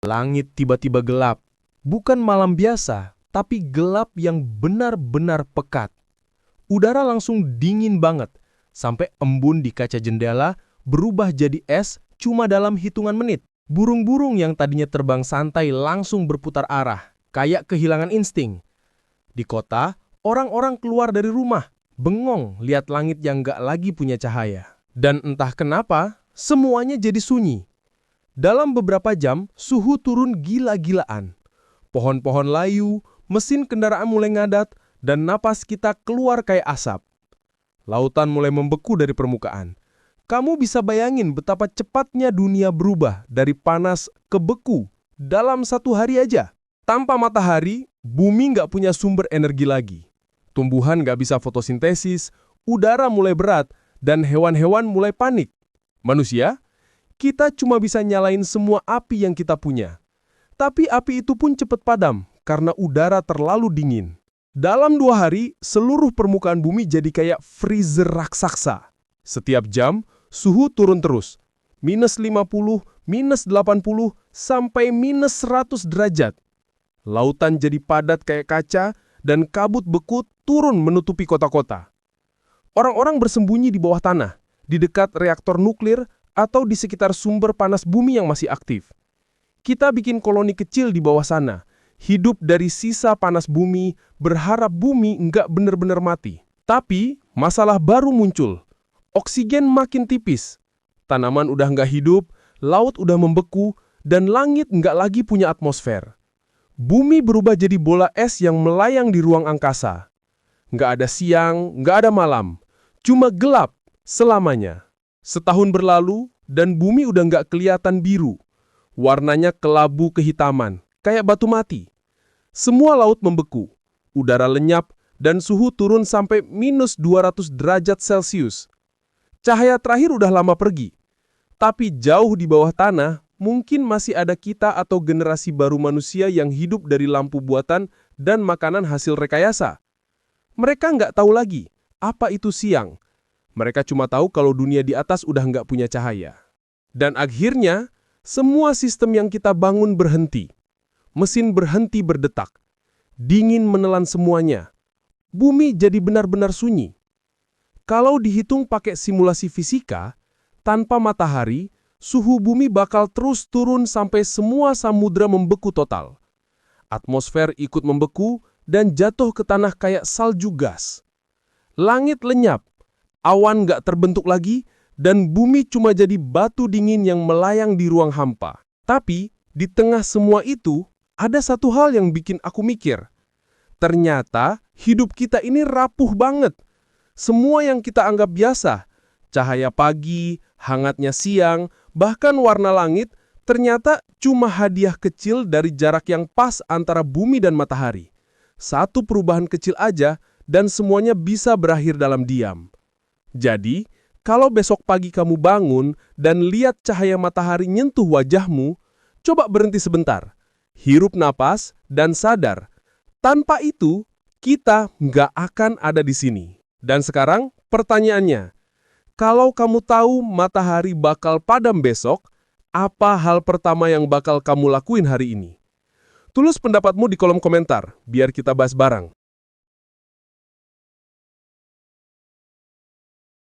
Langit tiba-tiba gelap. Bukan malam biasa, tapi gelap yang benar-benar pekat. Udara langsung dingin banget, sampai embun di kaca jendela berubah jadi es cuma dalam hitungan menit. Burung-burung yang tadinya terbang santai langsung berputar arah, kayak kehilangan insting. Di kota, orang-orang keluar dari rumah, bengong lihat langit yang gak lagi punya cahaya. Dan entah kenapa, semuanya jadi sunyi. Dalam beberapa jam, suhu turun gila-gilaan. Pohon-pohon layu, mesin kendaraan mulai ngadat, dan napas kita keluar kayak asap. Lautan mulai membeku dari permukaan. Kamu bisa bayangin betapa cepatnya dunia berubah dari panas ke beku dalam 1 hari aja. Tanpa matahari, bumi nggak punya sumber energi lagi. Tumbuhan nggak bisa fotosintesis, udara mulai berat, dan hewan-hewan mulai panik. Manusia, kita cuma bisa nyalain semua api yang kita punya. Tapi api itu pun cepat padam karena udara terlalu dingin. Dalam 2 hari, seluruh permukaan bumi jadi kayak freezer raksasa. Setiap jam, suhu turun terus. -50, -80, sampai -100 derajat. Lautan jadi padat kayak kaca, dan kabut beku turun menutupi kota-kota. Orang-orang bersembunyi di bawah tanah, di dekat reaktor nuklir, atau di sekitar sumber panas bumi yang masih aktif. Kita bikin koloni kecil di bawah sana, hidup dari sisa panas bumi, berharap bumi nggak benar-benar mati. Tapi, masalah baru muncul. Oksigen makin tipis. Tanaman udah nggak hidup, laut udah membeku, dan langit nggak lagi punya atmosfer. Bumi berubah jadi bola es yang melayang di ruang angkasa. Nggak ada siang, nggak ada malam. Cuma gelap selamanya. Setahun berlalu, dan bumi udah nggak kelihatan biru. Warnanya kelabu kehitaman, kayak batu mati. Semua laut membeku, udara lenyap, dan suhu turun sampai -200 derajat Celcius. Cahaya terakhir udah lama pergi. Tapi jauh di bawah tanah, mungkin masih ada kita atau generasi baru manusia yang hidup dari lampu buatan dan makanan hasil rekayasa. Mereka nggak tahu lagi apa itu siang. Mereka cuma tahu kalau dunia di atas udah nggak punya cahaya. Dan akhirnya, semua sistem yang kita bangun berhenti. Mesin berhenti berdetak. Dingin menelan semuanya. Bumi jadi benar-benar sunyi. Kalau dihitung pakai simulasi fisika, tanpa matahari, suhu bumi bakal terus turun sampai semua samudra membeku total. Atmosfer ikut membeku dan jatuh ke tanah kayak salju gas. Langit lenyap. Awan nggak terbentuk lagi, dan bumi cuma jadi batu dingin yang melayang di ruang hampa. Tapi, di tengah semua itu, ada satu hal yang bikin aku mikir. Ternyata, hidup kita ini rapuh banget. Semua yang kita anggap biasa, cahaya pagi, hangatnya siang, bahkan warna langit, ternyata cuma hadiah kecil dari jarak yang pas antara bumi dan matahari. Satu perubahan kecil aja, dan semuanya bisa berakhir dalam diam. Jadi, kalau besok pagi kamu bangun dan lihat cahaya matahari nyentuh wajahmu, coba berhenti sebentar, hirup napas, dan sadar. Tanpa itu, kita nggak akan ada di sini. Dan sekarang, pertanyaannya, kalau kamu tahu matahari bakal padam besok, apa hal pertama yang bakal kamu lakuin hari ini? Tulis pendapatmu di kolom komentar, biar kita bahas bareng.